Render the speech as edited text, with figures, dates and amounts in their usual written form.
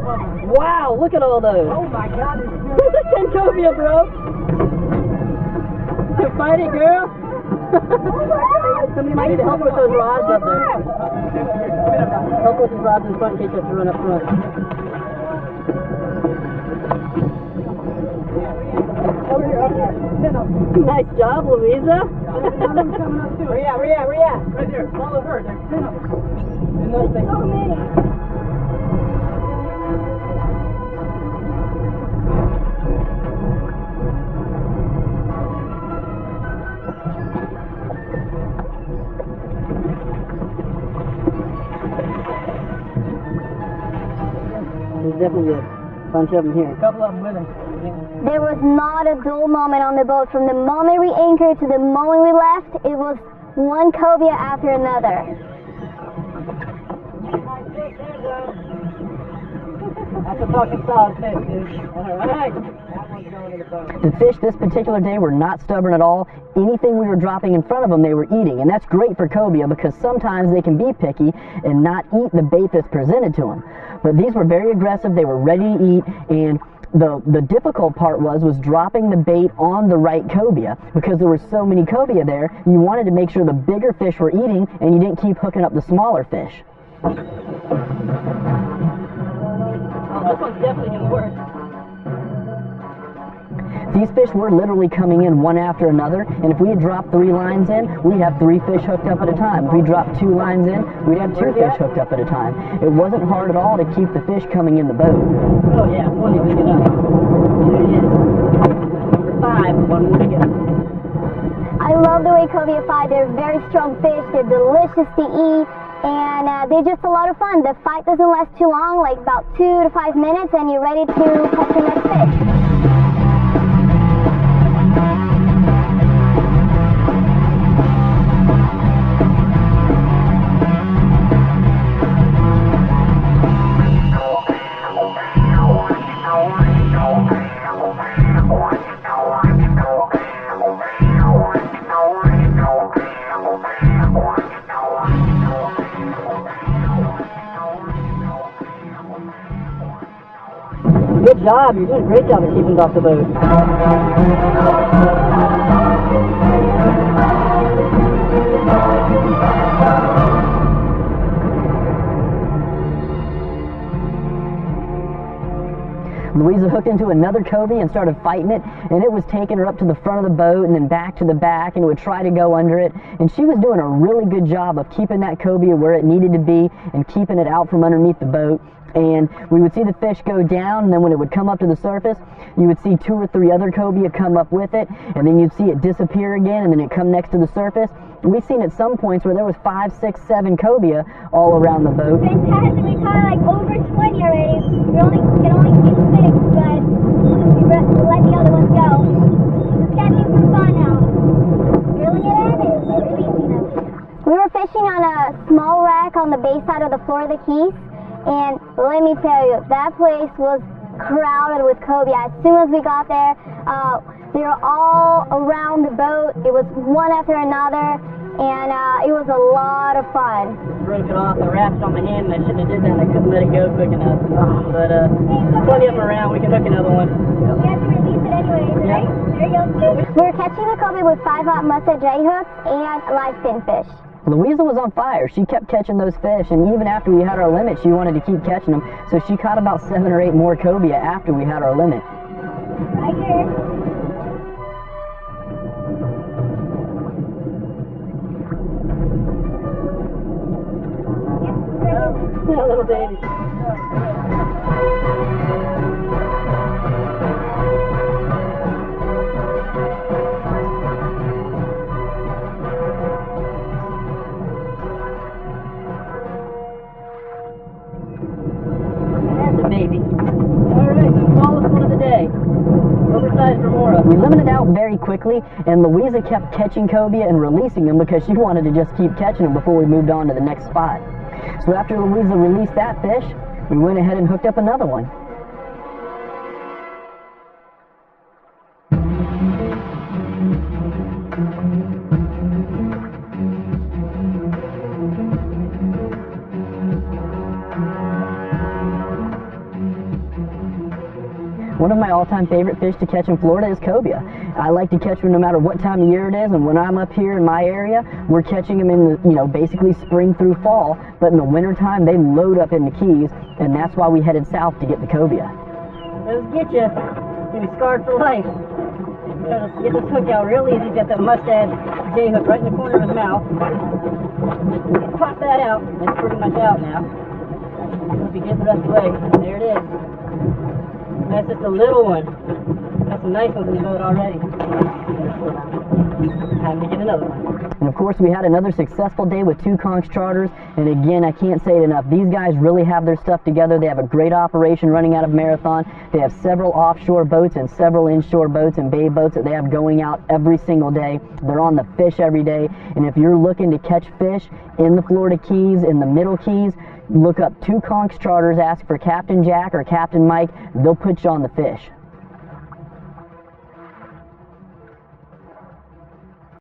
Wow, look at all those. Oh my God. There's a 10 cobia, bro. You fight it, girl. Somebody might need to help with those rods up there. Help with these rods in front in case you have to run up front. Nice job, Louisa. Where you at? Right there. Follow her. There's 10 of them. So many. There's definitely a bunch of them here. A couple of them with him. There was not a dull moment on the boat. From the moment we anchored to the moment we left, it was one cobia after another. That's a fucking solid fish, dude. Alright. That one's going in the boat. The fish this particular day were not stubborn at all. Anything we were dropping in front of them, they were eating. And that's great for cobia because sometimes they can be picky and not eat the bait that's presented to them. But these were very aggressive. They were ready to eat. And the difficult part was dropping the bait on the right cobia because there were so many cobia there. You wanted to make sure the bigger fish were eating and you didn't keep hooking up the smaller fish. Oh, this one's definitely going to work. These fish were literally coming in one after another, and if we had dropped 3 lines in, we'd have 3 fish hooked up at a time. If we dropped 2 lines in, we'd have 2 fish hooked up at a time. It wasn't hard at all to keep the fish coming in the boat. Oh yeah, one to pick it up. There he is. Number 5, one more to go. I love the way cobia fight. They're very strong fish. They're delicious to eat. And they're just a lot of fun. The fight doesn't last too long, like about 2 to 5 minutes, and you're ready to catch your next fish. Good job, you're doing a great job of keeping it off the boat. Louisa hooked into another cobia and started fighting it, and it was taking her up to the front of the boat and then back to the back, and it would try to go under it. And she was doing a really good job of keeping that cobia where it needed to be and keeping it out from underneath the boat. And we would see the fish go down, and then when it would come up to the surface, you would see 2 or 3 other cobia come up with it, and then you'd see it disappear again, and then it come next to the surface. We've seen at some points where there was 5, 6, 7 cobia all around the boat. Fantastic. We caught like over 20 already. We can only keep 6, but we let the other ones go. Just catching for fun now. Reeling it in and releasing them. We were fishing on a small wreck on the bay side of the Florida Keys. And let me tell you, that place was crowded with cobia. As soon as we got there, they were all around the boat. It was one after another, and it was a lot of fun. Broke it off. I wrapped it on my hand, and I shouldn't have did that. I couldn't let it go quick enough. But plenty of them around. We can hook another one. You have to release it anyways, right? There you go. We're catching the cobia with 5-aught musset J hooks and live fin fish. Louisa was on fire. She kept catching those fish, and even after we had our limit, she wanted to keep catching them. So she caught about 7 or 8 more cobia after we had our limit. Right here. Yeah, little baby. Baby. Alright, the smallest one of the day. Oversized remora. We limited out very quickly, and Louisa kept catching cobia and releasing them because she wanted to just keep catching them before we moved on to the next spot. So after Louisa released that fish, we went ahead and hooked up another one. One of my all-time favorite fish to catch in Florida is cobia. I like to catch them no matter what time of year it is, and when I'm up here in my area, we're catching them in the, you know, basically spring through fall, but in the winter time, they load up in the Keys, and that's why we headed south to get the cobia. Let's get you. You'll be scarred for life. Try to get this hook out real easy. He's got that mustad J hook right in the corner of his mouth. Pop that out. It's pretty much out now. Once we get the rest of the way, there it is. And that's just a little one. Got some nice ones in the boat already. Time to get another one. And of course, we had another successful day with 2 charters, and again, I can't say it enough, these guys really have their stuff together. They have a great operation running out of Marathon. They have several offshore boats and several inshore boats and bay boats that they have going out every single day. They're on the fish every day, and if you're looking to catch fish in the Florida Keys, in the Middle Keys, look up 2 charters, ask for Captain Jack or Captain Mike. They'll put you on the fish.